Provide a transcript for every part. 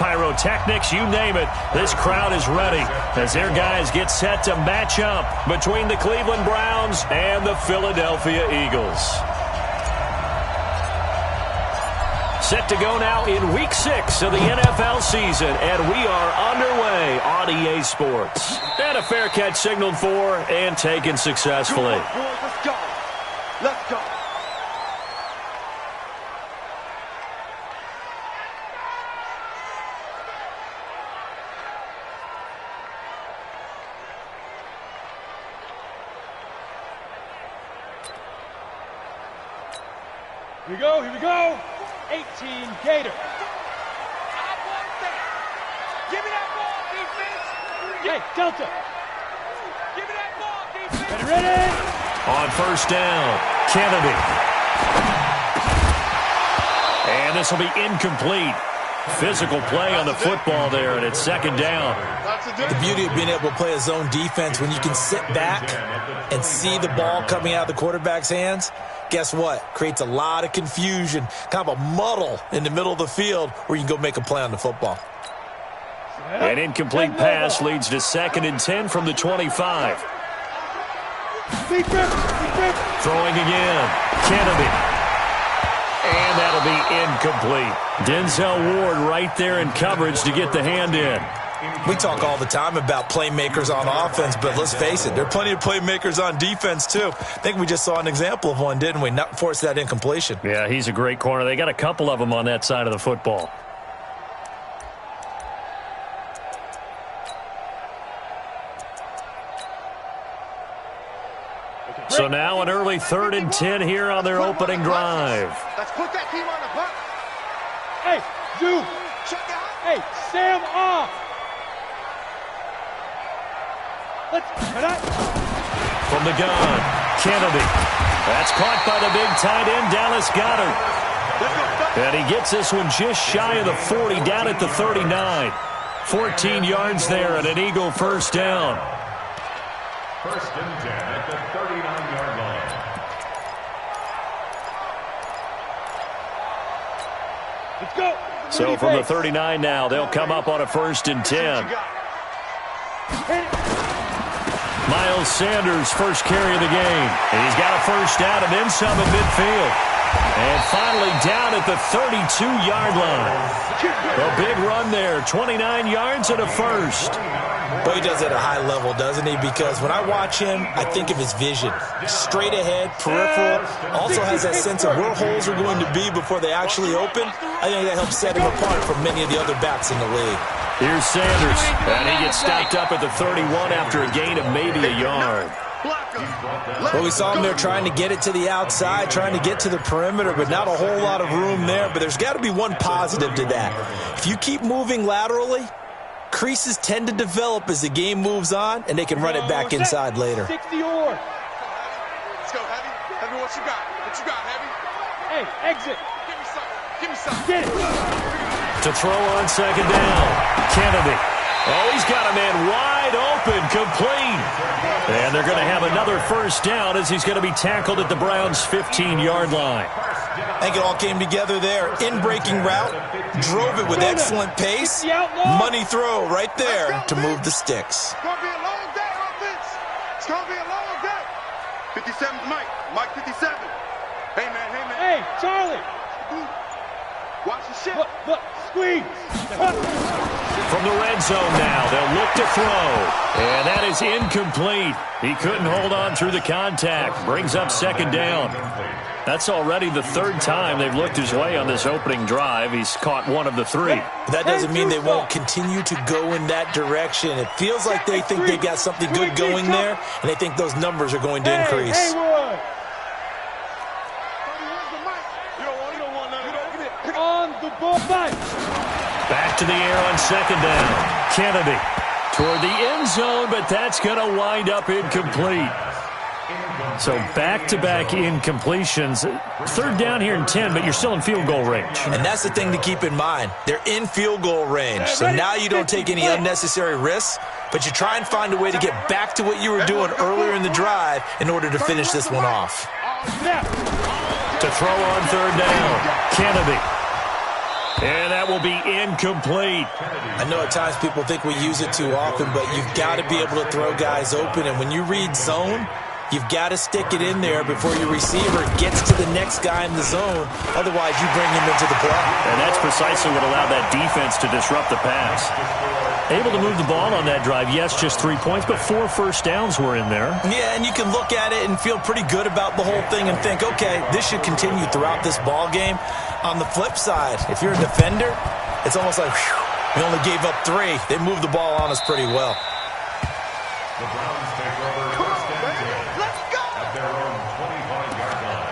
pyrotechnics, you name it. This crowd is ready as their guys get set to match up between the Cleveland Browns and the Philadelphia Eagles. Set to go now in Week 6 of the NFL season, and we are underway on EA Sports. And a fair catch signaled for and taken successfully. Let's go. Let's go. Here we go, here we go. 18 Gator. Give me that ball, defense. Hey, Delta. Give me that ball, defense. Ready? On first down, Kennedy. And this will be incomplete. Physical play on the football there, and it's second down. The beauty of being able to play a zone defense when you can sit back and see the ball coming out of the quarterback's hands, guess what? Creates a lot of confusion, kind of a muddle in the middle of the field where you can go make a play on the football. An incomplete pass leads to 2nd and 10 from the 25. Throwing again. Kennedy. And that'll be incomplete. Denzel Ward right there in coverage to get the hand in. We talk all the time about playmakers on offense, but let's face it, there are plenty of playmakers on defense too. I think we just saw an example of one, didn't we? Not force that incompletion. Yeah, he's a great corner. They got a couple of them on that side of the football. So now an early 3rd and 10 here on their opening drive. Let's put that team on the block. Hey, Zoo. Check out. Hey, Sam off. Let's cut it. From the gun, Kennedy. That's caught by the big tight end, Dallas Goedert. And he gets this one just shy of the 40, down at the 39. 14 yards there and an Eagle first down. First and 10 at the 39-yard line. Let's go. So from the 39 now, they'll come up on a 1st and 10. Miles Sanders, first carry of the game. And he's got a first down and then some at midfield. And finally down at the 32-yard line. A big run there, 29 yards and a first. But he does it at a high level, doesn't he? Because when I watch him, I think of his vision. Straight ahead, peripheral. Also has that sense of where holes are going to be before they actually open. I think that helps set him apart from many of the other backs in the league. Here's Sanders. And he gets stopped up at the 31 after a gain of maybe a yard. Well, we saw him there trying to get it to the outside, trying to get to the perimeter, but not a whole lot of room there. But there's got to be one positive to that. If you keep moving laterally, creases tend to develop as the game moves on, and they can run it back inside later. 60 or. Let's go, Heavy. Heavy, what you got? What you got, Heavy? Hey, exit. Give me something. Give me something. Get it. To throw on second down, Kennedy. Oh, he's got a man wide open, complete. And they're going to have another first down as he's going to be tackled at the Browns' 15-yard line. I think it all came together there. In-breaking route, drove it with excellent pace. Money throw right there to move the sticks. It's going to be a long day, offense. It's going to be a long day. 57's Mike. Mike 57. Hey, man. Hey, Charlie. Watch the shit. Look, squeeze. From the red zone now, they'll look to throw. And that is incomplete. He couldn't hold on through the contact. Brings up second down. That's already the 3rd time they've looked his way on this opening drive. He's caught one of the 3. That doesn't mean they won't continue to go in that direction. It feels like they think they got something good going there, and they think those numbers are going to increase. On the ball, back to the air on second down. Kennedy toward the end zone, but that's going to wind up incomplete. So back-to-back incompletions. 3rd down here and 10, but you're still in field goal range. And that's the thing to keep in mind. They're in field goal range. So now you don't take any unnecessary risks, but you try and find a way to get back to what you were doing earlier in the drive in order to finish this one off. To throw on 3rd down, Kennedy. And that will be incomplete. I know at times people think we use it too often, but you've got to be able to throw guys open. And when you read zone, you've got to stick it in there before your receiver gets to the next guy in the zone. Otherwise, you bring him into the play. And that's precisely what allowed that defense to disrupt the pass. Able to move the ball on that drive. Yes, just 3 points, but 4 first downs were in there. Yeah, and you can look at it and feel pretty good about the whole thing and think, okay, this should continue throughout this ball game. On the flip side, if you're a defender, it's almost like, whew, we only gave up 3. They moved the ball on us pretty well. The Browns take over first and 10. Let's go! At their own 25-yard line.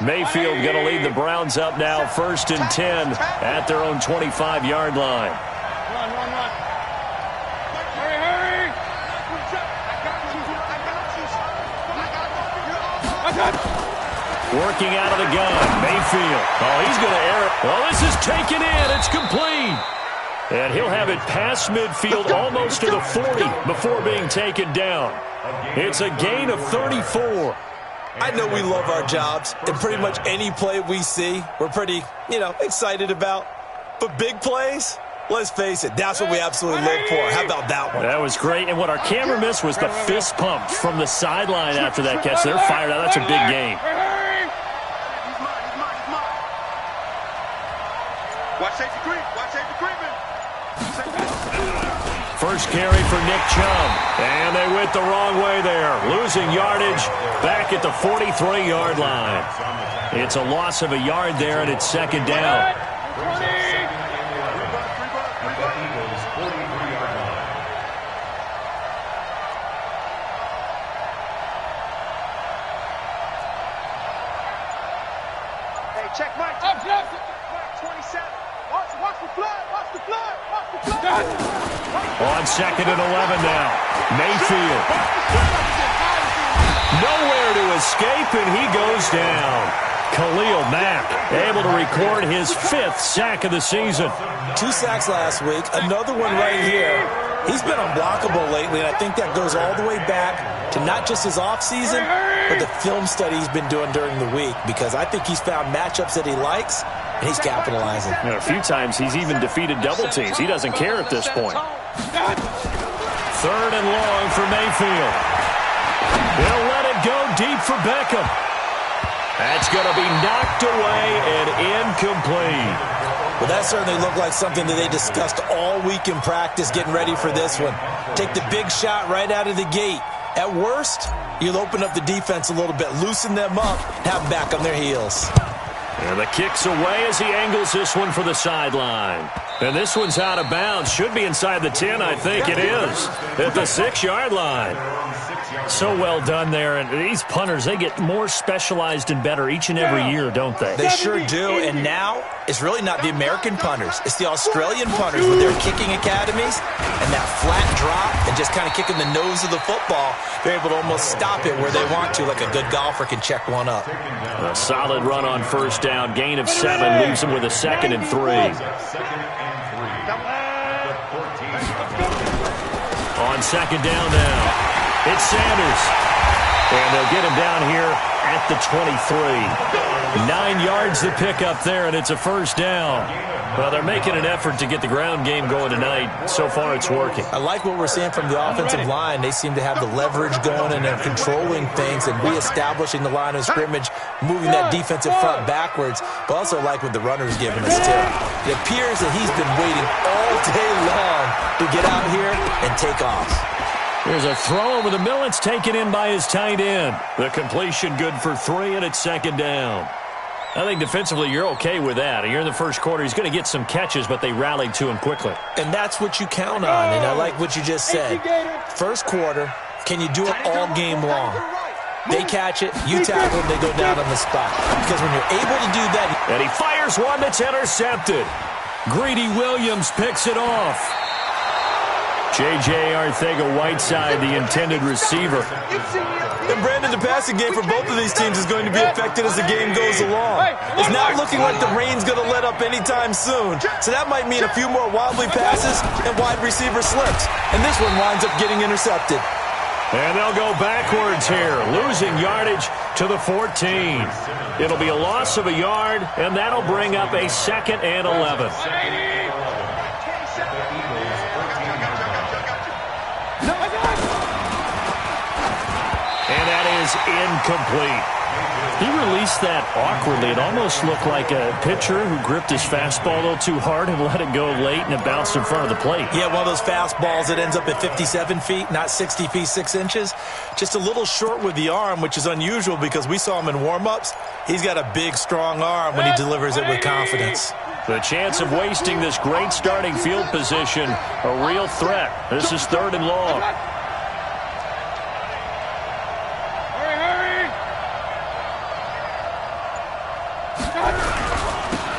Mayfield going to lead the Browns up now, first and 10 at their own 25-yard line. Run. Hurry. I got you. Working out of the gun, Mayfield. Oh, he's going to air it. Well, this is taken in. It's complete. And he'll have it past midfield almost to the 40 before being taken down. It's a gain of 34. I know we love our jobs, and pretty much any play we see, we're pretty, excited about. But big plays, let's face it, that's what we absolutely live for. How about that one? That was great, and what our camera missed was the fist pumps from the sideline after that catch. They're fired out. That's a big gain. He's mine. Watch safety creeping. First carry for Nick Chubb. And they went the wrong way there. Losing yardage back at the 43-yard line. It's a loss of a yard there, and it's second down. At the Eagles' 43-yard line. Hey, check Mike. Up. 27. Watch the flood. On second and 11 now. Mayfield. Nowhere to escape, and he goes down. Khalil Mack able to record his 5th sack of the season. 2 sacks last week, another one right here. He's been unblockable lately, and I think that goes all the way back to not just his offseason, but the film study he's been doing during the week, because I think he's found matchups that he likes, and he's capitalizing. A few times he's even defeated double teams. He doesn't care at this point. Third and long for Mayfield. He'll let it go deep for Beckham. That's going to be knocked away and incomplete. Well, that certainly looked like something that they discussed all week in practice getting ready for this one. Take the big shot right out of the gate. At worst, you'll open up the defense a little bit, loosen them up, have them back on their heels. And the kick's away as he angles this one for the sideline. And this one's out of bounds. Should be inside the 10, I think it is. At the 6-yard line. So well done there. And these punters, they get more specialized and better each and every year, don't they? They sure do. And now, it's really not the American punters. It's the Australian punters with their kicking academies and that flat drop and just kind of kicking the nose of the football. They're able to almost stop it where they want to, like a good golfer can check one up. A solid run on first down. Gain of 7. Leaves him with a 2nd and 3. On second down now. It's Sanders. And they'll get him down here at the 23. 9 yards to pick up there, and it's a first down. Well, they're making an effort to get the ground game going tonight. So far, it's working. I like what we're seeing from the offensive line. They seem to have the leverage going, and they're controlling things and reestablishing the line of scrimmage, moving that defensive front backwards. But also like what the runner's giving us, too. It appears that he's been waiting all day long to get out here and take off. There's a throw over the middle. It's taken in by his tight end. The completion good for 3, and it's second down. I think defensively you're okay with that. Here in the first quarter, he's going to get some catches, but they rallied to him quickly. And that's what you count on, and I like what you just said. First quarter, can you do it all game long? They catch it, you tackle them, they go down on the spot. Because when you're able to do that... And he fires one that's intercepted. Greedy Williams picks it off. J.J. Arcega-Whiteside, the intended receiver. And Brandon, the passing game for both of these teams is going to be affected as the game goes along. It's not looking like the rain's going to let up anytime soon. So that might mean a few more wildly passes and wide receiver slips. And this one winds up getting intercepted. And they'll go backwards here, losing yardage to the 14. It'll be a loss of a yard, and that'll bring up a 2nd and 11. And that is incomplete. He released that awkwardly. It almost looked like a pitcher who gripped his fastball a little too hard and let it go late, and it bounced in front of the plate. Yeah, one of those fastballs that ends up at 57 feet, not 60 feet, 6 inches. Just a little short with the arm, which is unusual because we saw him in warm-ups. He's got a big, strong arm when he delivers it with confidence. The chance of wasting this great starting field position, a real threat. This is 3rd and long.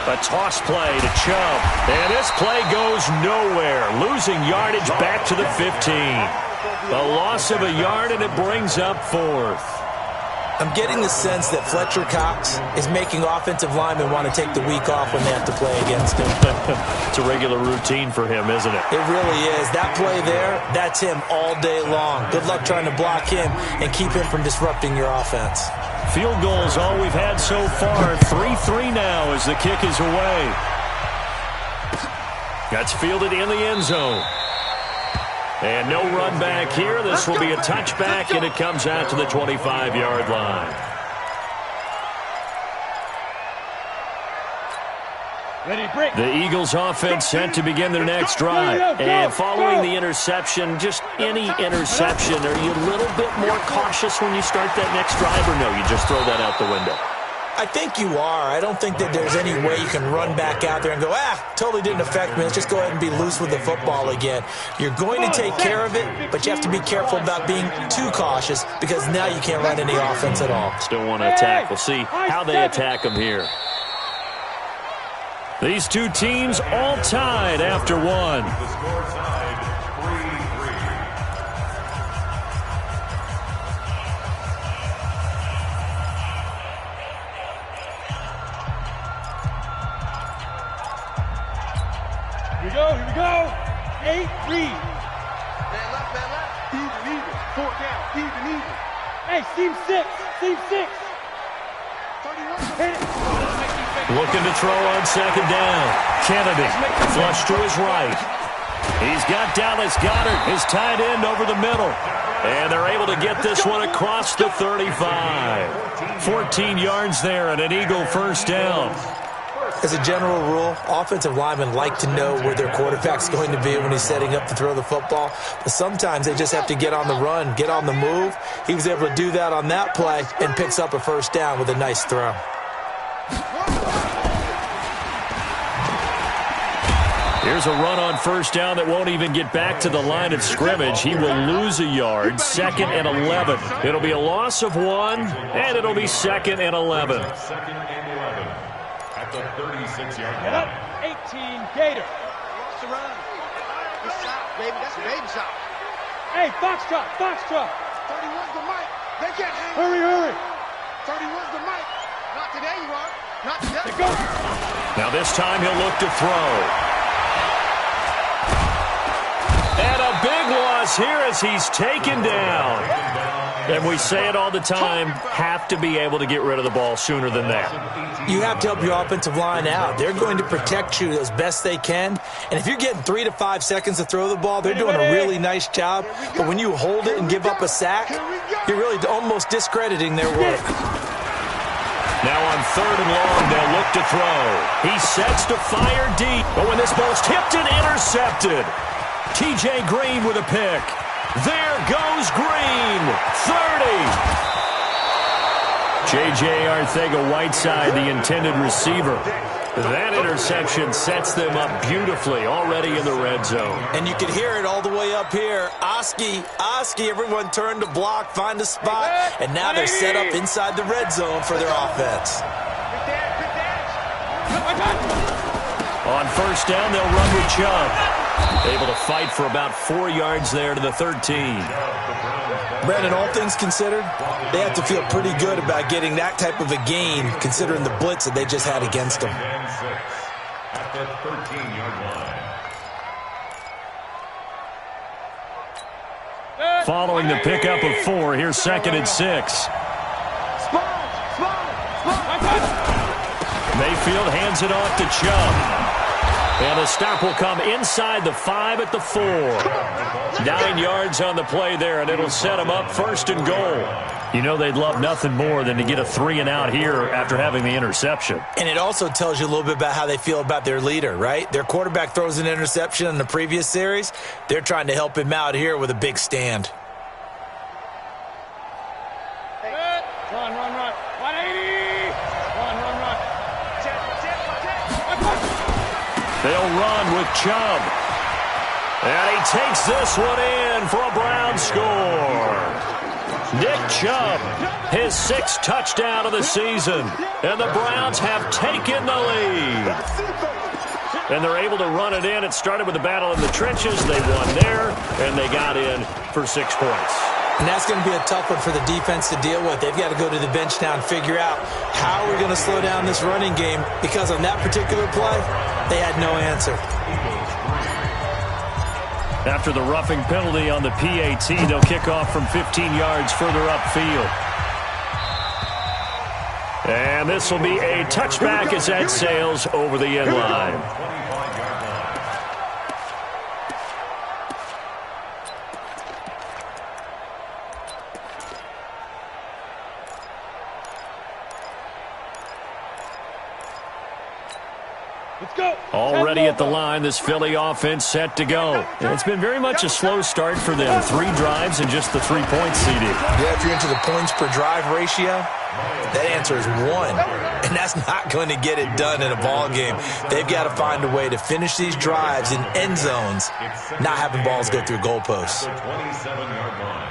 A toss play to Chubb. And this play goes nowhere. Losing yardage back to the 15. A loss of a yard, and it brings up 4th. I'm getting the sense that Fletcher Cox is making offensive linemen want to take the week off when they have to play against him. It's a regular routine for him, isn't it? It really is. That play there, that's him all day long. Good luck trying to block him and keep him from disrupting your offense. Field goals all we've had so far. 3-3 now as the kick is away. That's fielded in the end zone. And no run back here. This will be a touchback, and it comes out to the 25-yard line. The Eagles offense set to begin their next drive. And following the interception, just any interception, are you a little bit more cautious when you start that next drive, or no, you just throw that out the window? I think you are. I don't think that there's any way you can run back out there and go, totally didn't affect me. Let's just go ahead and be loose with the football again. You're going to take care of it, but you have to be careful about being too cautious because now you can't run any offense at all. Still want to attack. We'll see how they attack them here. These two teams all tied after one. The score tied 3-3. Here we go. 8 read. Man left. Even. 4th down. Even. Hey, seam 6. Seam 6. 31. Hit it. Looking to throw on 2nd down. Kennedy, flush to his right. He's got Dallas Goedert, his tight end, over the middle. And they're able to get this one across the 35. 14 yards there and an Eagle 1st down. As a general rule, offensive linemen like to know where their quarterback's going to be when he's setting up to throw the football. But sometimes they just have to get on the run, get on the move. He was able to do that on that play and picks up a 1st down with a nice throw. Here's a run on 1st down that won't even get back to the line of scrimmage. He will lose a yard. 2nd and 11. It'll be a loss of 1, and it'll be 2nd and 11. 2nd and 11 at the 36-yard Get line. up. 18 Gator. Watch the run. Good shot, baby. That's a baby shot. Hey, Foxtrot. 31's the mic. They can't hang. Hurry. 31's the mic. Not today, you are. Not today. Go. Now this time he'll look to throw. And a big loss here as he's taken down. And we say it all the time, have to be able to get rid of the ball sooner than that. You have to help your offensive line out. They're going to protect you as best they can. And if you're getting 3 to 5 seconds to throw the ball, they're doing a really nice job. But when you hold it and give up a sack, you're really almost discrediting their work. Now on 3rd and long, they'll look to throw. He sets to fire deep. But when this ball's tipped and intercepted, T.J. Green with a pick. There goes Green. 30. J.J. Arcega-Whiteside, the intended receiver. That interception sets them up beautifully already in the red zone. And you can hear it all the way up here. Oski, everyone turned to block, find a spot, and now they're set up inside the red zone for their offense. On 1st down, they'll run with Chubb. Able to fight for about 4 yards there to the 13. Brandon, all things considered, they have to feel pretty good about getting that type of a gain, considering the blitz that they just had against them. At the 13-yard line. Following the pickup of 4, here's 2nd and 6. Mayfield hands it off to Chubb. And the stop will come inside the 5 at the 4. 9 yards on the play there, and it'll set them up 1st and goal. You know they'd love nothing more than to get a 3-and-out here after having the interception. And it also tells you a little bit about how they feel about their leader, right? Their quarterback throws an interception in the previous series. They're trying to help him out here with a big stand. Run. 180. Run. They'll run with Chubb. And he takes this one in for a Brown score. Nick Chubb, his 6th touchdown of the season. And the Browns have taken the lead. And they're able to run it in. It started with a battle in the trenches. They won there, and they got in for 6 points. And that's going to be a tough one for the defense to deal with. They've got to go to the bench now and figure out how we're going to slow down this running game, because on that particular play, they had no answer. After the roughing penalty on the PAT, they'll kick off from 15 yards further upfield. And this will be a touchback as that sails over the end line. Already at the line, this Philly offense set to go. And it's been very much a slow start for them. 3 drives and just the 3 points, CD. Yeah, if you're into the points per drive ratio, that answer is 1. And that's not going to get it done in a ball game. They've got to find a way to finish these drives in end zones, not having balls go through goalposts. The 27-yard line.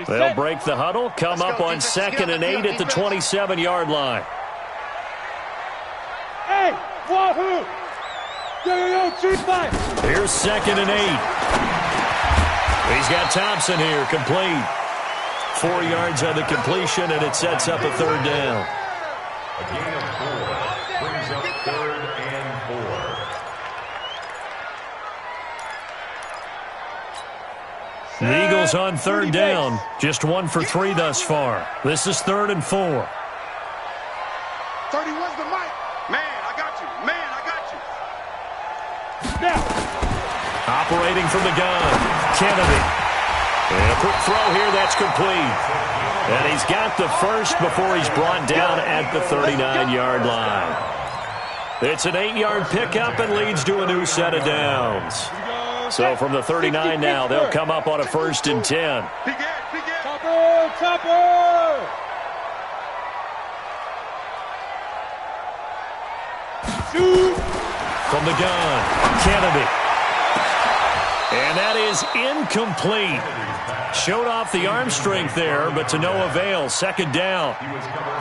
They'll break the huddle, come up on 2nd and 8 at the 27-yard line. Hey, wahoo! Yo, 3-5. Here's 2nd and 8. He's got Thompson here, complete. 4 yards on the completion, and it sets up a 3rd down. A gain of 4 brings up 3rd and 4. The Eagles on 3rd down. Just 1 for 3 thus far. This is 3rd and 4. 30, where's the mic? Man, I got you. Now. Operating from the gun, Kennedy. And a quick throw here, that's complete. And he's got the first before he's brought down at the 39-yard line. It's an 8-yard pickup and leads to a new set of downs. So from the 39 now, they'll come up on a 1st and 10. Topper! Shoot! From the gun, Kennedy. And that is incomplete. Showed off the arm strength there, but to no avail. 2nd down.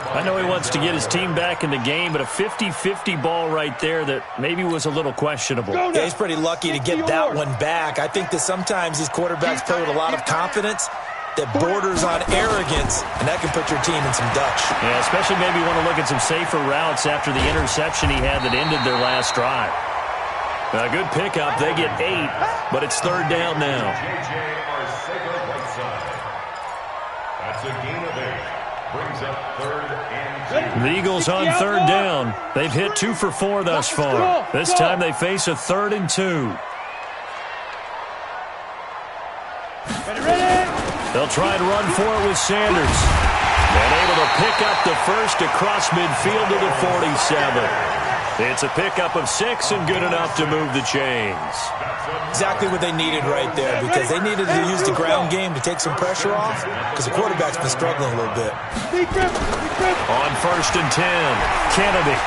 I know he wants to get his team back in the game, but a 50-50 ball right there that maybe was a little questionable. Yeah, he's pretty lucky to get that one back. I think that sometimes these quarterbacks play with a lot of confidence that borders on arrogance, and that can put your team in some Dutch. Yeah, especially maybe want to look at some safer routes after the interception he had that ended their last drive. A good pickup. They get 8, but it's 3rd down now. That's a gain of 8. Brings up 3rd and 2. The Eagles on 3rd down. They've hit 2 for 4 thus far. This time they face a 3rd and 2. Ready? They'll try and run for it with Sanders. And able to pick up the first across midfield to the 47. It's a pickup of 6 and good enough to move the chains. Exactly what they needed right there, because they needed to use the ground game to take some pressure off, because the quarterback's been struggling a little bit. On 1st and 10, Kennedy.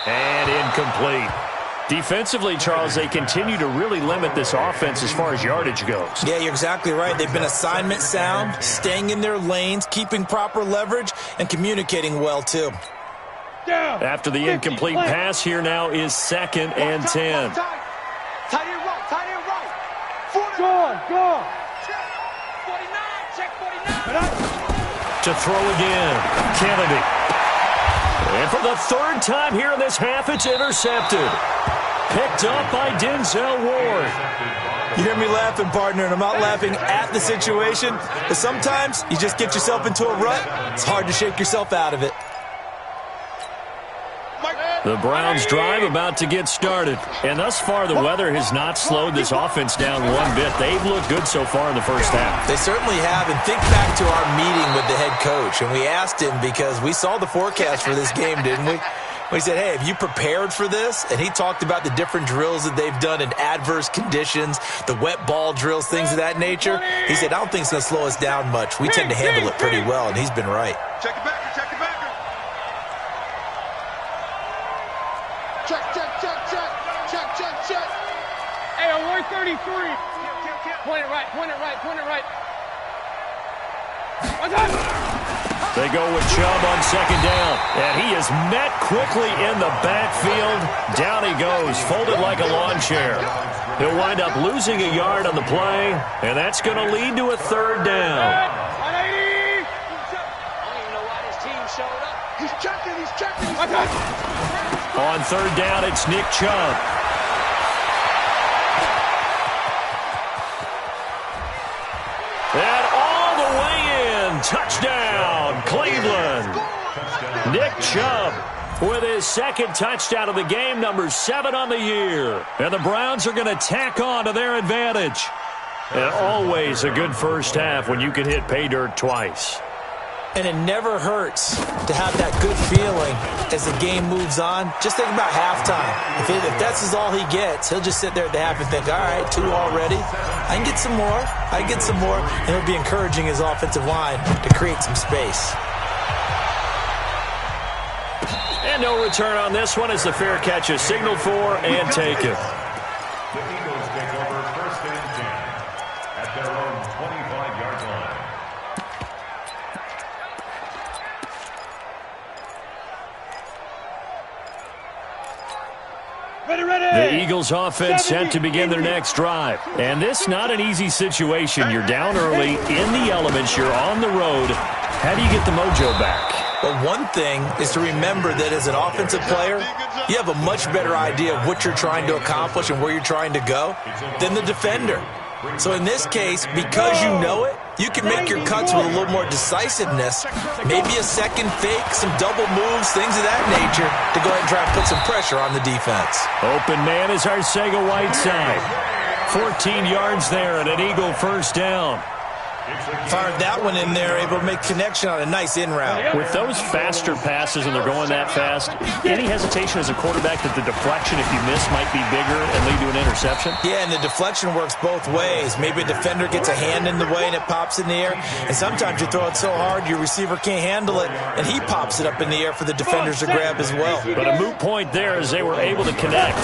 And incomplete. Defensively, Charles, they continue to really limit this offense as far as yardage goes. Yeah, you're exactly right. They've been assignment sound, staying in their lanes, keeping proper leverage, and communicating well, too. After the incomplete pass, here now is 2nd and 10. Tight end right. 40. Go. 49, check 49. To throw again, Kennedy. And for the 3rd time here in this half, it's intercepted. Picked up by Denzel Ward. You hear me laughing, partner, and I'm not laughing at the situation, but sometimes you just get yourself into a rut. It's hard to shake yourself out of it. The Browns drive about to get started. And thus far, the weather has not slowed this offense down one bit. They've looked good so far in the first half. They certainly have. And think back to our meeting with the head coach. And we asked him because we saw the forecast for this game, didn't we? We said, hey, have you prepared for this? And he talked about the different drills that they've done in adverse conditions, the wet ball drills, things of that nature. He said, I don't think it's going to slow us down much. We tend to handle it pretty well, and he's been right. Check it back. Check. Hey, we're 33. Point it right. They go with Chubb on 2nd down. And he is met quickly in the backfield. Down he goes, folded like a lawn chair. He'll wind up losing a yard on the play, and that's going to lead to a 3rd down. He's checking. On 3rd down, it's Nick Chubb. And all the way in, touchdown, Cleveland. Nick Chubb with his 2nd touchdown of the game, number 7 on the year. And the Browns are going to tack on to their advantage. And always a good first half when you can hit pay dirt twice. And it never hurts to have that good feeling as the game moves on. Just think about halftime. If that's all he gets, he'll just sit there at the half and think, all right, 2 already. I can get some more. And he'll be encouraging his offensive line to create some space. And no return on this one as the fair catch is signaled for and taken. The Eagles take over 1st and 10 at their own 25-yard line. The Eagles offense set to begin their next drive. And this not an easy situation. You're down early, in the elements, you're on the road. How do you get the mojo back? But one thing is to remember that as an offensive player, you have a much better idea of what you're trying to accomplish and where you're trying to go than the defender. So in this case, because you know it, you can make your cuts with a little more decisiveness, maybe a second fake, some double moves, things of that nature, to go ahead and try and put some pressure on the defense. Open man is Arcega-Whiteside. 14 yards there and an Eagle 1st down. Fired that one in there, able to make connection on a nice in route. With those faster passes and they're going that fast, any hesitation as a quarterback that the deflection, if you miss, might be bigger and lead to an interception? Yeah, and the deflection works both ways. Maybe a defender gets a hand in the way and it pops in the air, and sometimes you throw it so hard your receiver can't handle it, and he pops it up in the air for the defenders to grab as well. But a moot point there as they were able to connect.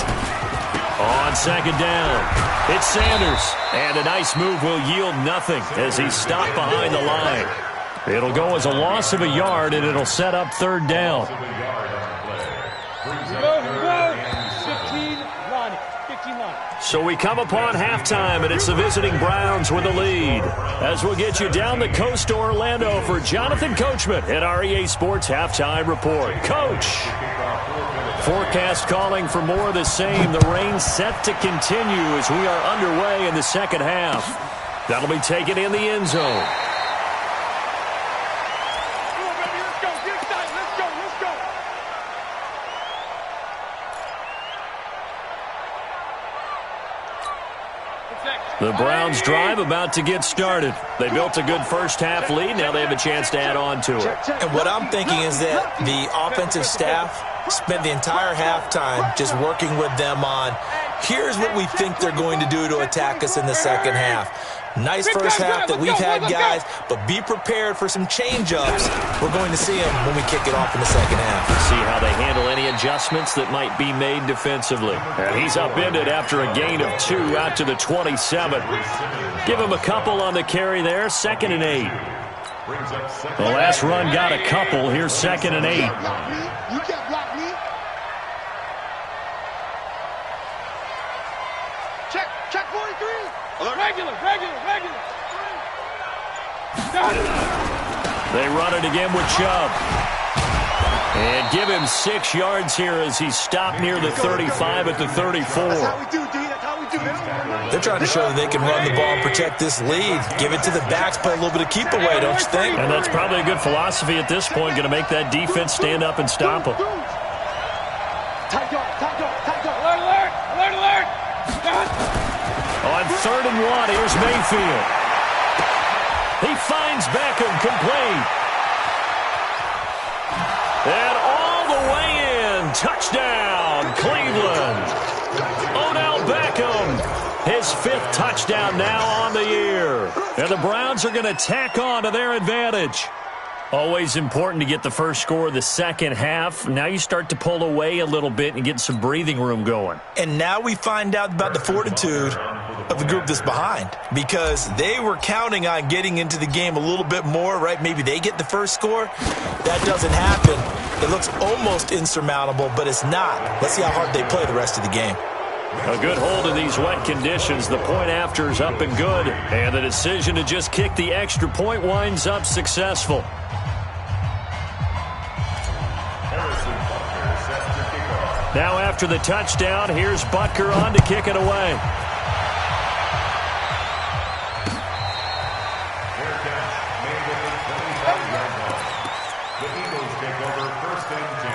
On 2nd down, it's Sanders, and a nice move will yield nothing as he's stopped behind the line. It'll go as a loss of a yard, and it'll set up 3rd down. 15 line. So we come upon halftime, and it's the visiting Browns with the lead. As we'll get you down the coast to Orlando for Jonathan Coachman at our EA Sports Halftime Report. Coach! Forecast calling for more of the same. The rain set to continue as we are underway in the 2nd half. That'll be taken in the end zone. The Browns drive about to get started. They built a good first half lead. Now they have a chance to add on to it. And what I'm thinking is that the offensive staff spent the entire halftime just working with them on, here's what we think they're going to do to attack us in the 2nd half. Nice first half that we've had, guys, but be prepared for some change-ups. We're going to see them when we kick it off in the second half. See how they handle any adjustments that might be made defensively. And he's upended after a gain of 2 out to the 27. Give him a couple on the carry there, 2nd and 8. The last run got a couple. Here's 2nd and 8. You can't block me. Check 43. Regular. They run it again with Chubb. And give him 6 yards here as he's stopped near the 35 at the 34. That's how we do, D. That's how we do. They're trying to show that they can run the ball and protect this lead. Give it to the backs, play a little bit of keep away, don't you think? And that's probably a good philosophy at this point, going to make that defense stand up and stop him. Tight dog. Alert! On 3rd and 1, here's Mayfield. He finds Beckham complete. And all the way in. Touchdown, Cleveland. Odell Beckham, his 5th touchdown now on the year. And the Browns are going to tack on to their advantage. Always important to get the first score of the second half. Now you start to pull away a little bit and get some breathing room going. And now we find out about the fortitude of the group that's behind, because they were counting on getting into the game a little bit more, right? Maybe they get the first score. That doesn't happen. It looks almost insurmountable, but it's not. Let's see how hard they play the rest of the game. A good hold in these wet conditions. The point after is up and good. And the decision to just kick the extra point winds up successful. Now after the touchdown, here's Butker on to kick it away. The Eagles take over 1st and 10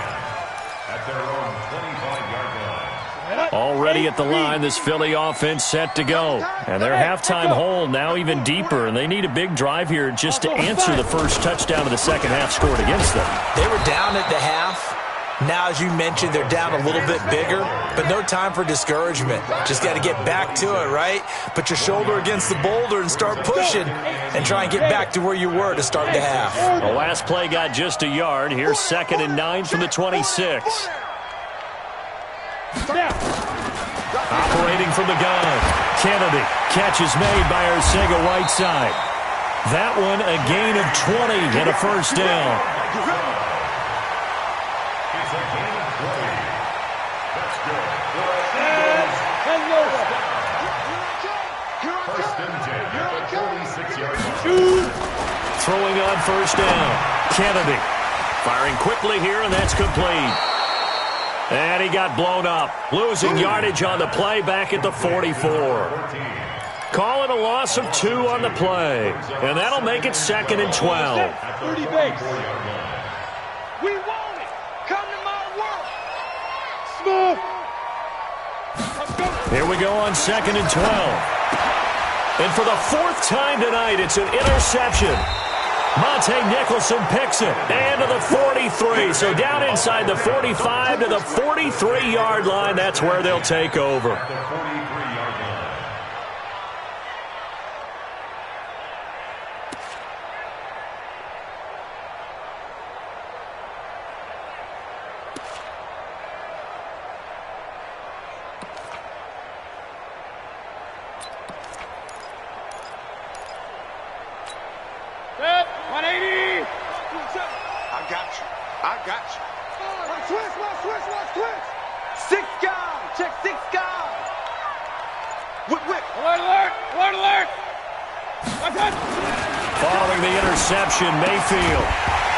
at their own 25-yard line. Already at the line, this Philly offense set to go. And their halftime hole now even deeper, and they need a big drive here just to answer the first touchdown of the second half scored against them. They were down at the half. Now, as you mentioned, they're down a little bit bigger, but no time for discouragement. Just got to get back to it, right? Put your shoulder against the boulder and start pushing and try and get back to where you were to start the half. The last play got just a yard. Here's 2nd and 9 from the 26. Operating from the gun. Kennedy. Catch is made by Arcega-Whiteside. That one a gain of 20 and a first down. It's a gain of 20. That's good. First and 10 at the 46-yard line. Throwing on first down. Kennedy. Firing quickly here, and that's complete. And he got blown up. Losing yardage on the play back at the 44. Call it a loss of 2 on the play. And that'll make it 2nd and 12. 30 base. We want it. Come to my world. Smooth. Here we go on 2nd and 12. And for the 4th time tonight, it's an interception. Monte Nicholson picks it. And to the 43. So down inside the 45 to the 43-yard line. That's where they'll take over. The 43-yard line. Set. 180. I got you. Watch twist. 6 guys. Check 6 guys. Whip. Alert. Watch it. Following the interception, Mayfield.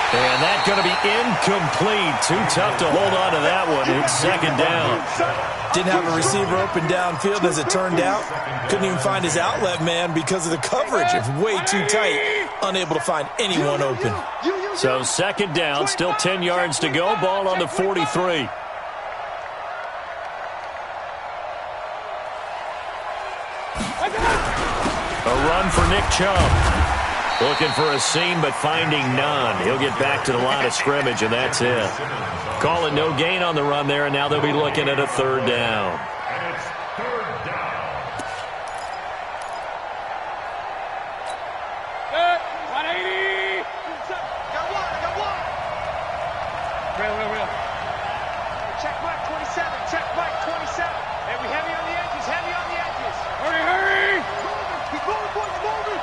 And that's going to be incomplete. Too tough to hold on to that one. It's 2nd down. Didn't have a receiver open downfield, as it turned out. Couldn't even find his outlet man because of the coverage. It's way too tight. Unable to find anyone open. So 2nd down, still 10 yards to go. Ball on the 43. A run for Nick Chubb. Looking for a seam, but finding none. He'll get back to the line of scrimmage, and that's it. Calling no gain on the run there, and now they'll be looking at a 3rd down. And it's 3rd down. Check Mike 27. Check Mike 27. Hey, we heavy on the edges. Heavy on the edges. Hurry, hurry! Keep moving, boys. Moving.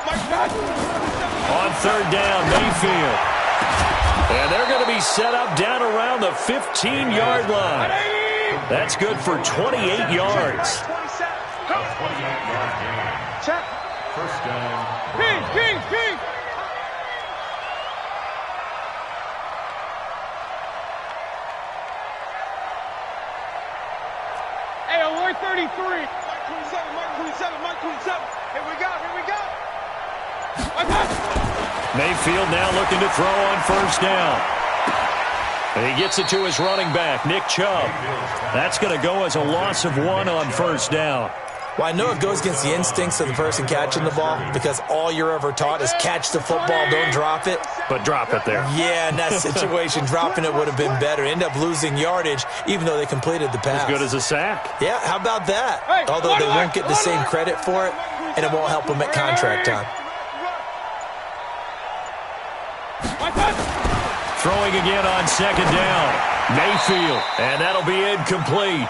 On third down, Mayfield. And they're going to be set up down around the 15-yard line. That's good for 28 yards. 28-yard gain. Check. First down. King! Hey, alert 33! Mike 27. Here we go. Mayfield now looking to throw on first down. And he gets it to his running back, Nick Chubb. That's going to go as a loss of 1 on first down. Well, I know it goes against the instincts of the person catching the ball because all you're ever taught is catch the football, don't drop it. But drop it there. Yeah, in that situation, dropping it would have been better. End up losing yardage, even though they completed the pass. As good as a sack. Yeah, how about that? Hey, Although they won't get the same credit for it, and it won't help them at contract time. Throwing again on second down. Mayfield, and that'll be incomplete.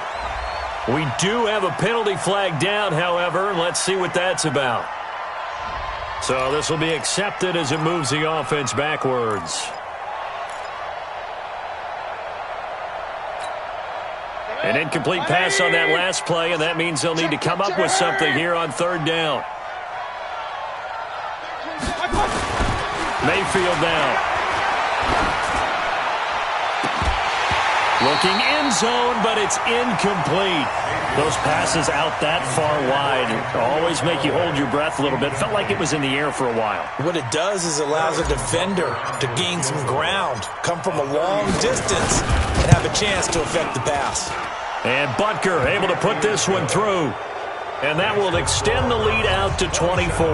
We do have a penalty flag down, however. Let's see what that's about. So this will be accepted as it moves the offense backwards. An incomplete pass on that last play, and that means they'll need to come up with something here on third down. Mayfield now. Looking end zone, but it's incomplete. Those passes out that far wide always make you hold your breath a little bit. Felt like it was in the air for a while. What it does is allows a defender to gain some ground, come from a long distance, and have a chance to affect the pass. And Butker able to put this one through. And that will extend the lead out to 24.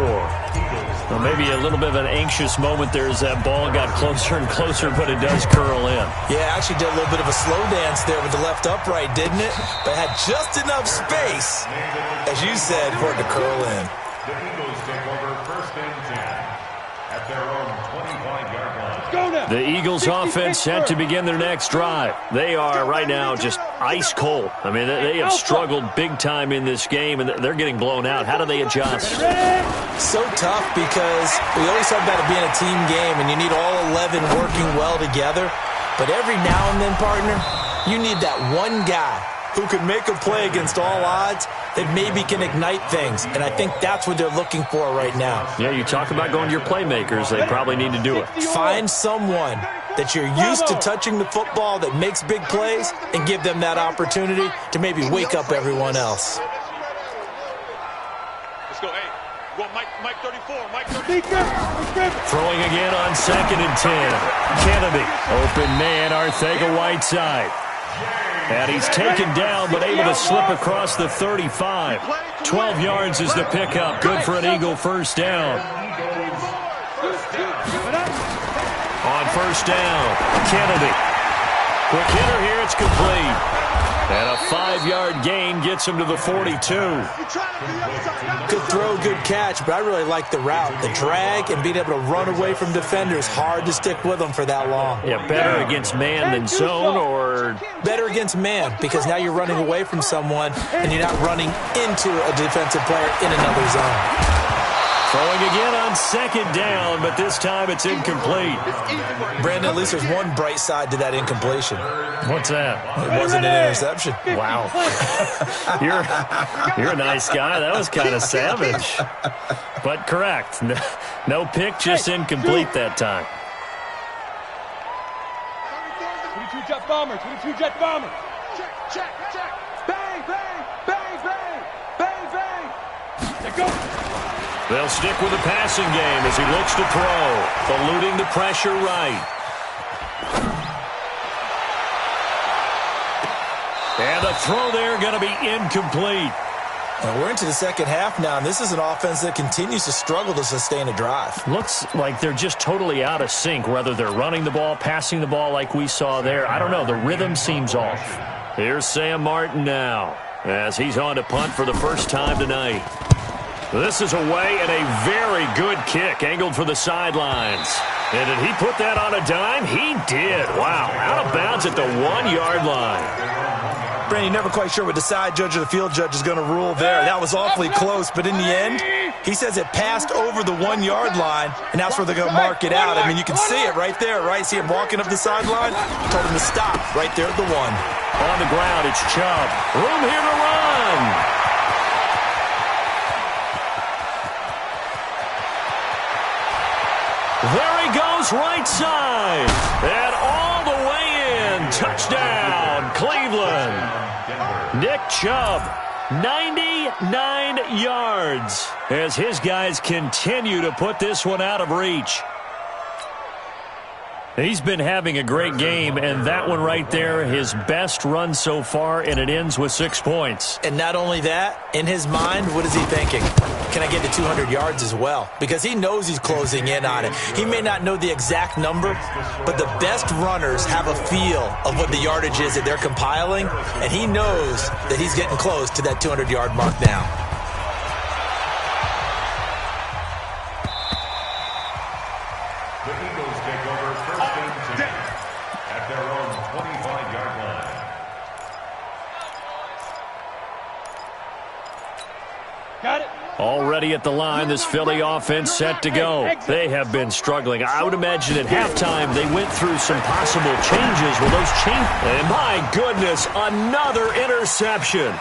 Well, maybe a little bit of an anxious moment there as that ball got closer and closer, but it does curl in. Yeah, actually did a little bit of a slow dance there with the left upright, didn't it? But had just enough space, as you said, for it to curl in. The Eagles take over first and 10 at their own 25-yard line. Go now! The Eagles offense set to begin their next drive. They are right now just ice cold. I mean, they have struggled big time in this game, and they're getting blown out. How do they adjust? So tough because we always talk about it being a team game, and you need all 11 working well together. But every now and then, partner, you need that one guy who can make a play against all odds that maybe can ignite things. And I think that's what they're looking for right now. Yeah, you talk about going to your playmakers. They probably need to do it. Find someone that you're used to touching the football that makes big plays and give them that opportunity to maybe wake up everyone else. Let's go, hey. Go Mike 34. Mike 34. Throwing again on second and 10. Kennedy, open man, Arcega-Whiteside. And he's taken down, but able to slip across the 35. 12 yards is the pickup. Good for an Eagle first down. On first down, Kennedy. Quick hitter here, it's complete. And a 5-yard gain gets him to the 42. Good throw, good catch, but I really like the route. The drag and being able to run away from defenders, hard to stick with them for that long. Yeah, better against man than zone, or better against man because now you're running away from someone and you're not running into a defensive player in another zone. Throwing again on second down, but this time it's incomplete. Brandon, at least there's one bright side to that incompletion. What's that? It wasn't an interception. Wow. You're a nice guy. That was kind of savage. But correct. No pick, just incomplete that time. 22 jet bombers. 22 jet bombers. Check. Bang, bang, bang, bang, bang, bang. Let go. They'll stick with the passing game as he looks to throw, eluding the pressure right. And the throw there going to be incomplete. Now we're into the second half now, and this is an offense that continues to struggle to sustain a drive. Looks like they're just totally out of sync, whether they're running the ball, passing the ball like we saw there. I don't know. The rhythm seems off. Here's Sam Martin now as he's on to punt for the first time tonight. This is away and a very good kick angled for the sidelines. And did he put that on a dime? He did. Wow, out of bounds at the 1-yard line. Brandon, you're never quite sure what the side judge or the field judge is going to rule there. That was awfully close, but in the end, he says it passed over the 1-yard line, and that's where they're going to mark it out. I mean, you can see it right there, right? See him walking up the sideline? Told him to stop right there at the 1. On the ground, it's Chubb. Room here to run. There he goes, right side. And all the way in. Touchdown, Cleveland. Nick Chubb, 99 yards as his guys continue to put this one out of reach. He's been having a great game, and that one right there, his best run so far, and it ends with 6 points. And not only that, in his mind, what is he thinking? Can I get to 200 yards as well? Because he knows he's closing in on it. He may not know the exact number, but the best runners have a feel of what the yardage is that they're compiling, and he knows that he's getting close to that 200-yard mark now. The Eagles take over first and 10 at their own 25-yard line. Got it. Already at the line, this Philly offense set to go. They have been struggling. I would imagine at halftime they went through some possible changes. Well, those changes. And my goodness, another interception.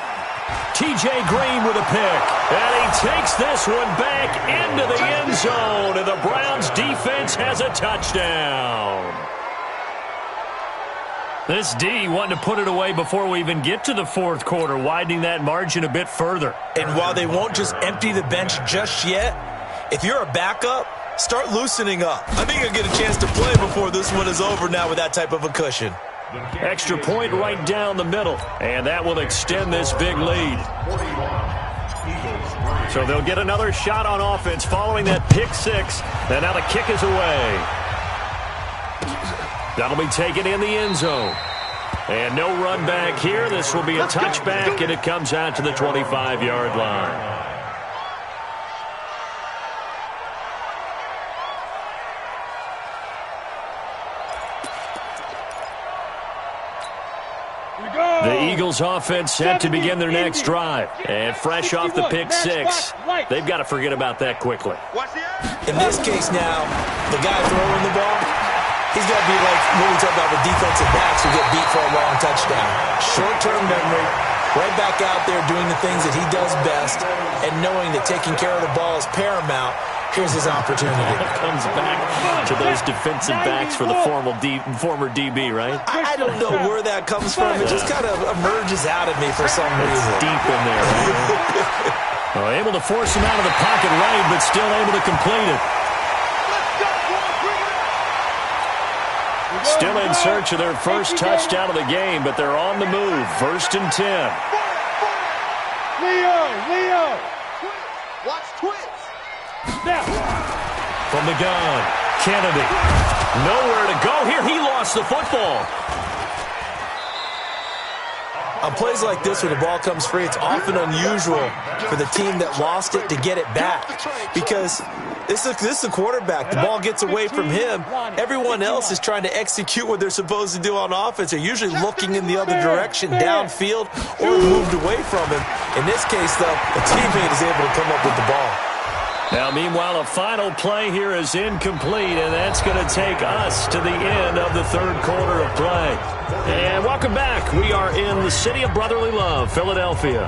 T.J. Green with a pick. And he takes this one back into the end zone. And the Browns defense has a touchdown. This D wanting to put it away before we even get to the fourth quarter, widening that margin a bit further. And while they won't just empty the bench just yet, if you're a backup, start loosening up. I think you'll get a chance to play before this one is over now with that type of a cushion. Extra point right down the middle, and that will extend this big lead. So they'll get another shot on offense following that pick six, and now the kick is away. That'll be taken in the end zone. And no run back here. This will be a touchback, and it comes out to the 25-yard line. The Eagles offense set to begin their next drive. And fresh off the pick six, they've got to forget about that quickly. In this case now, the guy throwing the ball, he's got to be like what we talk about with defensive backs who get beat for a long touchdown. Short-term memory, right back out there doing the things that he does best, and knowing that taking care of the ball is paramount. Here's his opportunity. Comes back to those defensive backs for the former DB, right? I don't know where that comes from. It just kind of emerges out of me for some reason. Deep in there. Right? Well, able to force him out of the pocket right, but still able to complete it. Still in search of their first touchdown of the game, but they're on the move. 1st and 10. Leo. Watch twins. Snap. From the gun, Kennedy. Nowhere to go here. He lost the football. On plays like this where the ball comes free, it's often unusual for the team that lost it to get it back. Because this is the quarterback. The ball gets away from him. Everyone else is trying to execute what they're supposed to do on offense. They're usually looking in the other direction, downfield, or moved away from him. In this case, though, a teammate is able to come up with the ball. Now, meanwhile, a final play here is incomplete, and that's going to take us to the end of the third quarter of play. And welcome back. We are in the city of brotherly love, Philadelphia.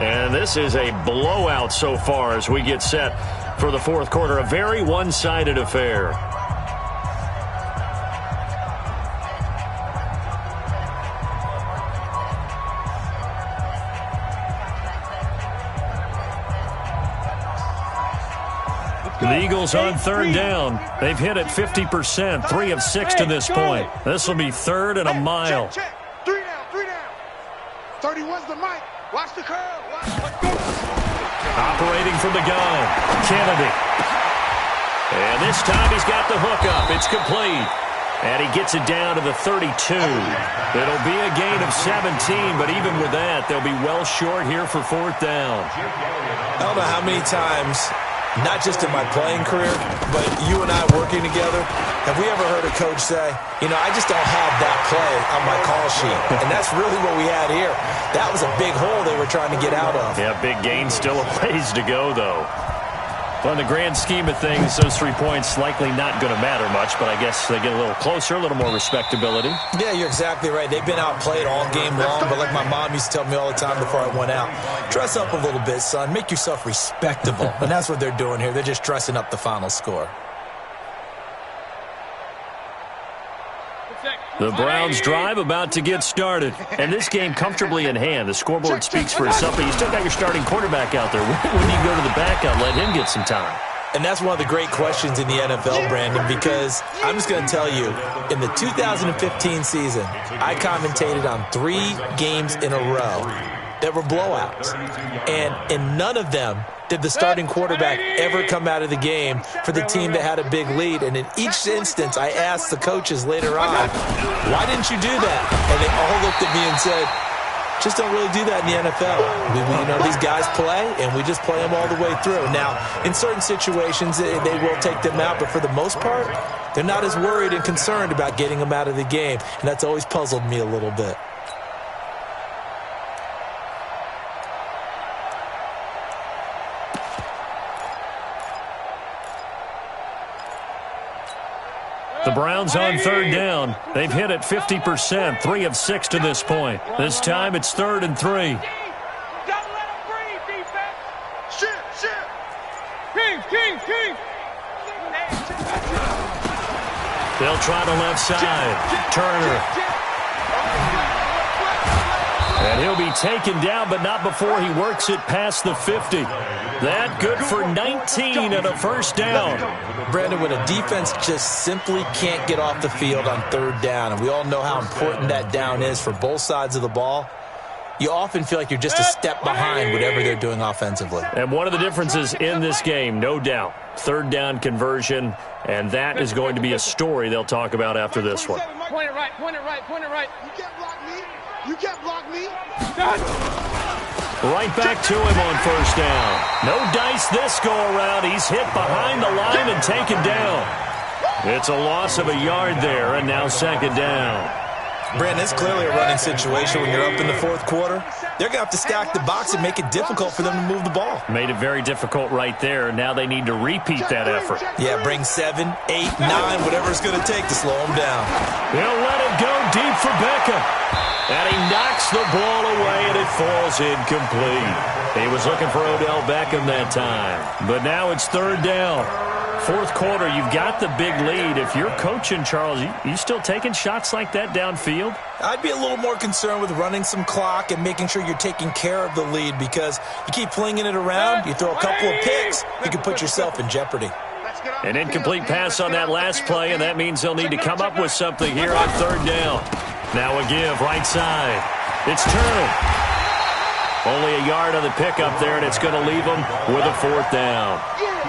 And this is a blowout so far as we get set for the fourth quarter. A very one-sided affair. The Eagles on third down. They've hit it 50%, 3 of 6 to this point. This will be 3rd and a mile. Check. 3 down. 31's the mic. Watch the curl. Operating from the gun, Kennedy. And this time he's got the hook up. It's complete. And he gets it down to the 32. It'll be a gain of 17, but even with that, they'll be well short here for 4th down. I don't know how many times not just in my playing career, but you and I working together. Have we ever heard a coach say, you know, I just don't have that play on my call sheet? And that's really what we had here. That was a big hole they were trying to get out of. Yeah, big gain, still a ways to go, though. Well, in the grand scheme of things, those 3 points likely not going to matter much, but I guess they get a little closer, a little more respectability. Yeah, you're exactly right. They've been outplayed all game long, but like my mom used to tell me all the time before I went out, dress up a little bit, son. Make yourself respectable. And that's what they're doing here. They're just dressing up the final score. The Browns drive about to get started. And this game comfortably in hand. The scoreboard speaks for itself, but you still got your starting quarterback out there. When do you go to the backup, let him get some time? And that's one of the great questions in the NFL, Brandon, because I'm just going to tell you, in the 2015 season, I commentated on 3 games in a row that were blowouts. And in none of them did the starting quarterback ever come out of the game for the team that had a big lead. And in each instance, I asked the coaches later on, why didn't you do that? And they all looked at me and said, just don't really do that in the NFL. You know, these guys play, and we just play them all the way through. Now, in certain situations, they will take them out, but for the most part, they're not as worried and concerned about getting them out of the game, and that's always puzzled me a little bit. The Browns on 3rd down. They've hit it 50%, 3 of 6 to this point. This time it's 3rd and 3. Gotta let him breathe, defense. Shit. King. They'll try the left side. Turner. And he'll be taken down, but not before he works it past the 50. That good for 19 and a first down. Brandon, when a defense just simply can't get off the field on 3rd down, and we all know how important that down is for both sides of the ball, you often feel like you're just a step behind whatever they're doing offensively. And one of the differences in this game, no doubt, 3rd down conversion, and that is going to be a story they'll talk about after this one. Point it right. You can't block me. Right back to him on first down. No dice this go-around. He's hit behind the line and taken down. It's a loss of a yard there, and now 2nd down. Brandon, it's clearly a running situation when you're up in the 4th quarter. They're going to have to stack the box and make it difficult for them to move the ball. Made it very difficult right there. Now they need to repeat that effort. Yeah, bring 7, 8, 9, whatever it's going to take to slow them down. They'll let it go deep for Beckham. And he knocks the ball away, and it falls incomplete. He was looking for Odell Beckham that time. But now it's 3rd down. 4th quarter, you've got the big lead. If you're coaching, Charles, you still taking shots like that downfield? I'd be a little more concerned with running some clock and making sure you're taking care of the lead, because you keep flinging it around, you throw a couple of picks, you can put yourself in jeopardy. An incomplete pass on that last play, and that means they'll need to come up with something here on 3rd down. Now a give, right side. It's Turner. Only a yard on the pickup there, and it's going to leave them with a 4th down.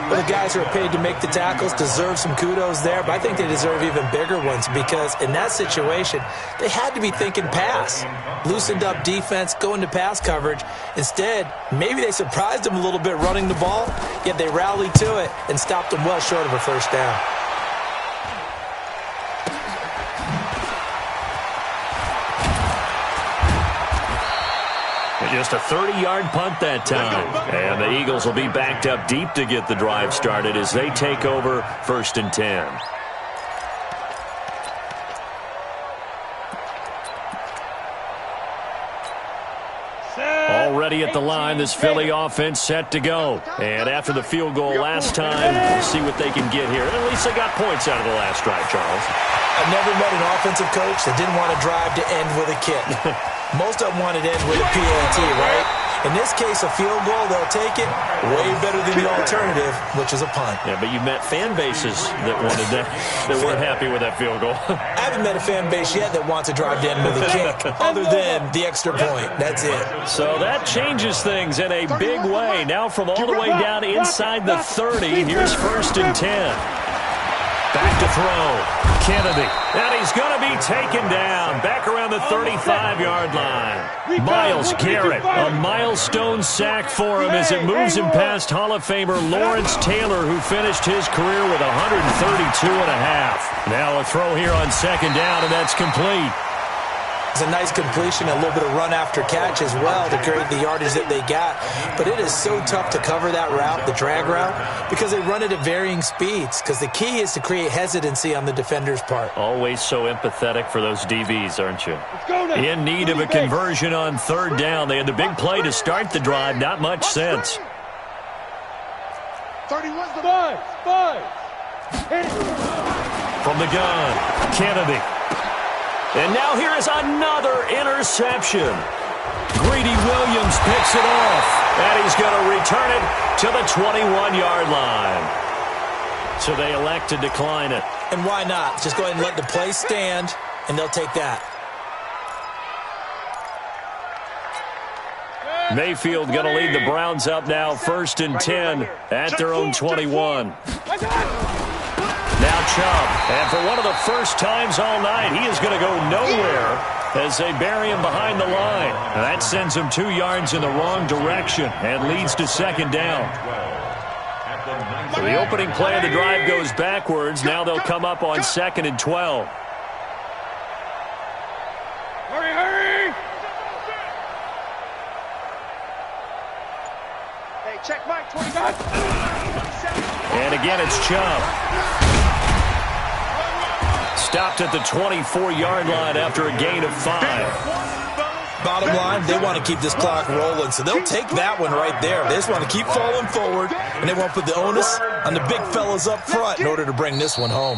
Well, the guys who are paid to make the tackles deserve some kudos there, but I think they deserve even bigger ones, because in that situation, they had to be thinking pass. Loosened up defense, going to pass coverage. Instead, maybe they surprised them a little bit running the ball, yet they rallied to it and stopped them well short of a first down. Just a 30-yard punt that time. And the Eagles will be backed up deep to get the drive started as they take over 1st and 10. Already at the line, this Philly offense set to go. And after the field goal last time, we'll see what they can get here. At least they got points out of the last drive, Charles. I've never met an offensive coach that didn't want to drive to end with a kick. Most of them wanted to end with a PAT, right? In this case, a field goal, they'll take it. Way better than the alternative, which is a punt. Yeah, but you've met fan bases that wanted that, that weren't happy with that field goal. I haven't met a fan base yet that wants to drive to end with a kick, other than the extra point. That's it. So that changes things in a big way. Now from all the way down inside the 30, here's 1st and 10. Back to throw. Kennedy. And he's going to be taken down. Back around the the 35-yard line. Miles Garrett, a milestone sack for him as it moves him past Hall of Famer Lawrence Taylor, who finished his career with 132 and a half. Now a throw here on second down, and that's complete. It's a nice completion, a little bit of run after catch as well to create the yardage that they got. But it is so tough to cover that route, the drag route, because they run it at varying speeds. Because the key is to create hesitancy on the defender's part. Always so empathetic for those DBs, aren't you? In need of a conversion on third down. They had the big play to start the drive. Not much sense. 31's the Five. From the gun, Kennedy. And now here is another interception. Greedy Williams picks it off, and he's going to return it to the 21-yard line. So they elect to decline it. And why not? Just go ahead and let the play stand, and they'll take that. Mayfield going to lead the Browns up now, 1st and 10 at their own 21. Now Chubb, and for one of the first times all night, he is going to go nowhere as they bury him behind the line. And that sends him 2 yards in the wrong direction and leads to second down. So the opening play of the drive goes backwards. Now they'll come up on 2nd and 12. Hurry! Hey, check Mike, 25. And again, it's Chubb. Stopped at the 24-yard line after a gain of 5. Bottom line, they want to keep this clock rolling, so they'll take that one right there. They just want to keep falling forward, and they won't put the onus on the big fellas up front in order to bring this one home.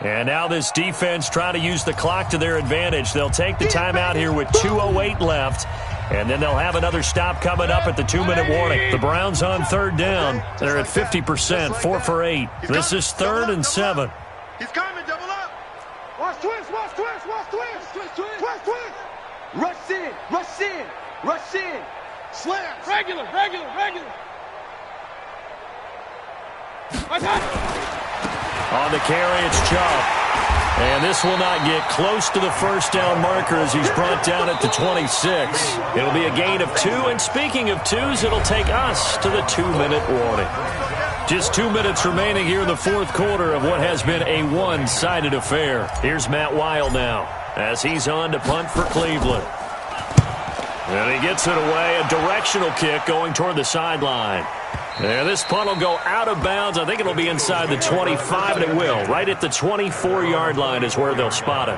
And now this defense trying to use the clock to their advantage. They'll take the timeout here with 2:08 left, and then they'll have another stop coming up at the 2-minute warning. The Browns on third down. They're at 50%, 4 for 8. This is 3rd and 7. He's coming, double up. Watch twist. Rush in. Slams. Regular. On the carry, it's Chubb. And this will not get close to the first down marker as he's brought down at the 26. It'll be a gain of 2, and speaking of 2s, it'll take us to the 2-minute warning. Just 2 minutes remaining here in the fourth quarter of what has been a one-sided affair. Here's Matt Weil now as he's on to punt for Cleveland. And he gets it away, a directional kick going toward the sideline. And this punt will go out of bounds. I think it'll be inside the 25, and it will. Right at the 24-yard line is where they'll spot it.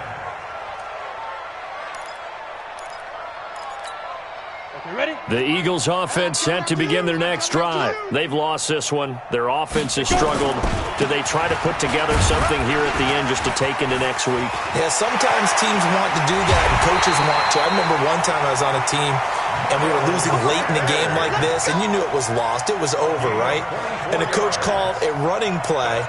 Ready? The Eagles offense set to begin their next drive. They've lost this one. Their offense has struggled. Do they try to put together something here at the end just to take into next week? Yeah, sometimes teams want to do that and coaches want to. I remember one time I was on a team and we were losing late in a game like this, and you knew it was lost. It was over, right? And the coach called a running play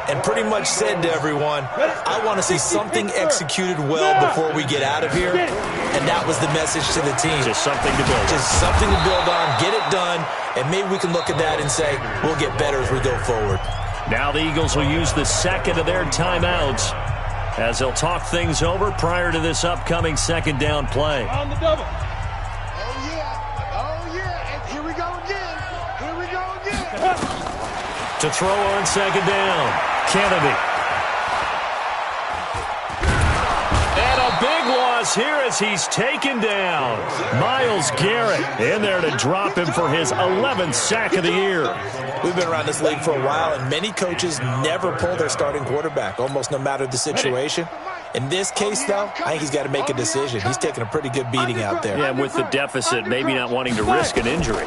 and pretty much said to everyone, I want to see something executed well before we get out of here. And that was the message to the team. Just something to build on. Just something to build on, get it done, and maybe we can look at that and say, we'll get better as we go forward. Now the Eagles will use the second of their timeouts as they'll talk things over prior to this upcoming second down play. On the double. Oh, yeah. And here we go again. To throw on second down, Kennedy. And a big loss here as he's taken down. Myles Garrett in there to drop him for his 11th sack of the year. We've been around this league for a while, and many coaches never pull their starting quarterback, almost no matter the situation. In this case, though, I think he's got to make a decision. He's taking a pretty good beating out there. Yeah, with the deficit, maybe not wanting to risk an injury.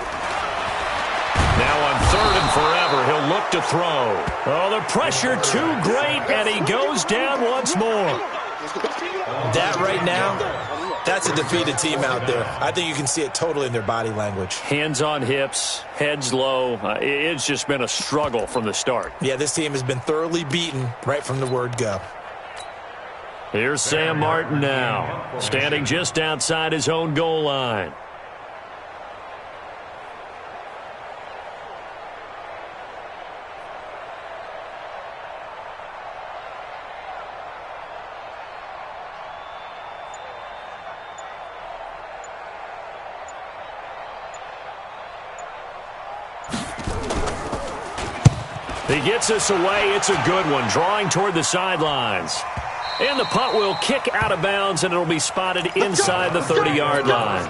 Now on 3rd and forever, he'll look to throw. Oh, the pressure too great, and he goes down once more. That right now, that's a defeated team out there. I think you can see it totally in their body language. Hands on hips, heads low. It's just been a struggle from the start. Yeah, this team has been thoroughly beaten right from the word go. Here's Sam Martin now, standing just outside his own goal line. He gets us away. It's a good one, drawing toward the sidelines. And the punt will kick out of bounds, and it'll be spotted inside the 30-yard line.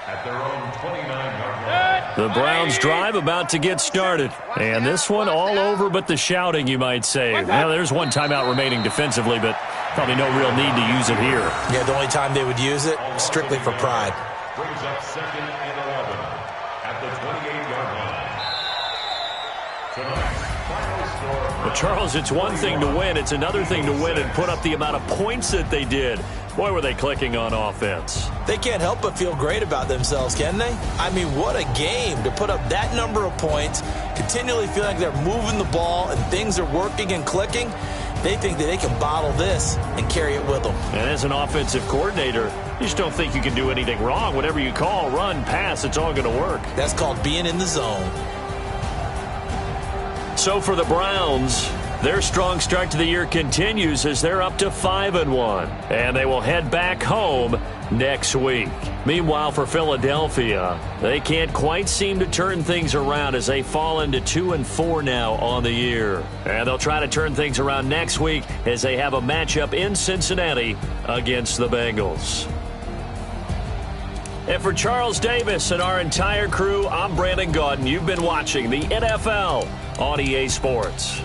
At their own 29-yard line. The Browns drive about to get started. And this one all over but the shouting, you might say. Well, there's one timeout remaining defensively, but probably no real need to use it here. Yeah, the only time they would use it, strictly for pride. Brings up 2nd and 11 at the 28-yard line. Tonight's final score. But Charles, it's one thing to win. It's another thing to win and put up the amount of points that they did. Boy, were they clicking on offense. They can't help but feel great about themselves, can they? I mean, what a game to put up that number of points, continually feel like they're moving the ball and things are working and clicking. They think that they can bottle this and carry it with them. And as an offensive coordinator, you just don't think you can do anything wrong. Whatever you call, run, pass, it's all going to work. That's called being in the zone. So for the Browns, their strong start to the year continues as they're up to 5-1. And they will head back home next week. Meanwhile, for Philadelphia, they can't quite seem to turn things around as they fall into 2-4 now on the year. And they'll try to turn things around next week as they have a matchup in Cincinnati against the Bengals. And for Charles Davis and our entire crew, I'm Brandon Gaudin. You've been watching the NFL on EA Sports.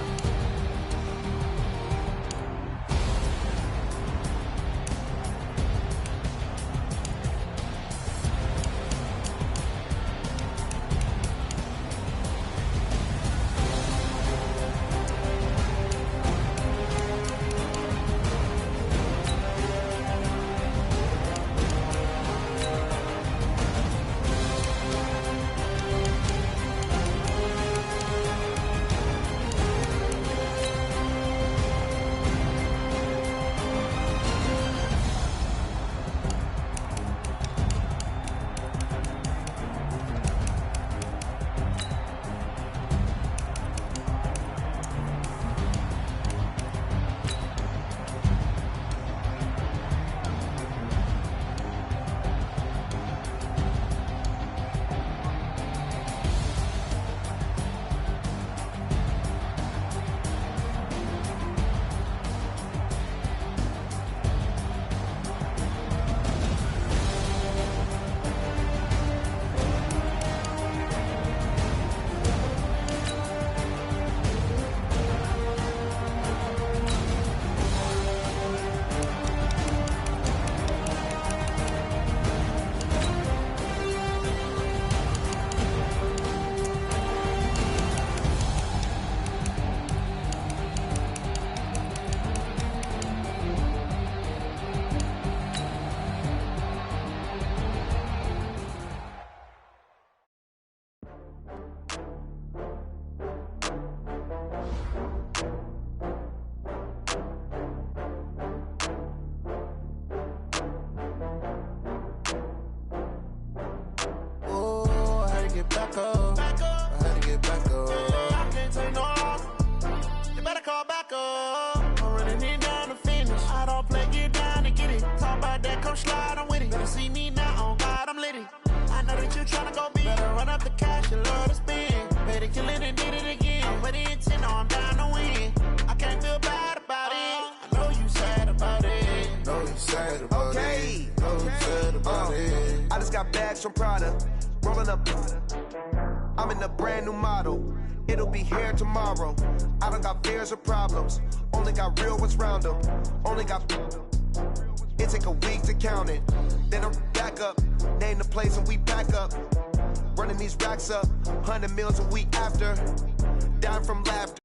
From Prada, rolling up. I'm in a brand new model. It'll be here tomorrow. I don't got fears or problems. Only got real ones round them. Only got. It take a week to count it. Then I'm back up. Name the place and we back up. Running these racks up. 100 meals a week after. Dying from laughter.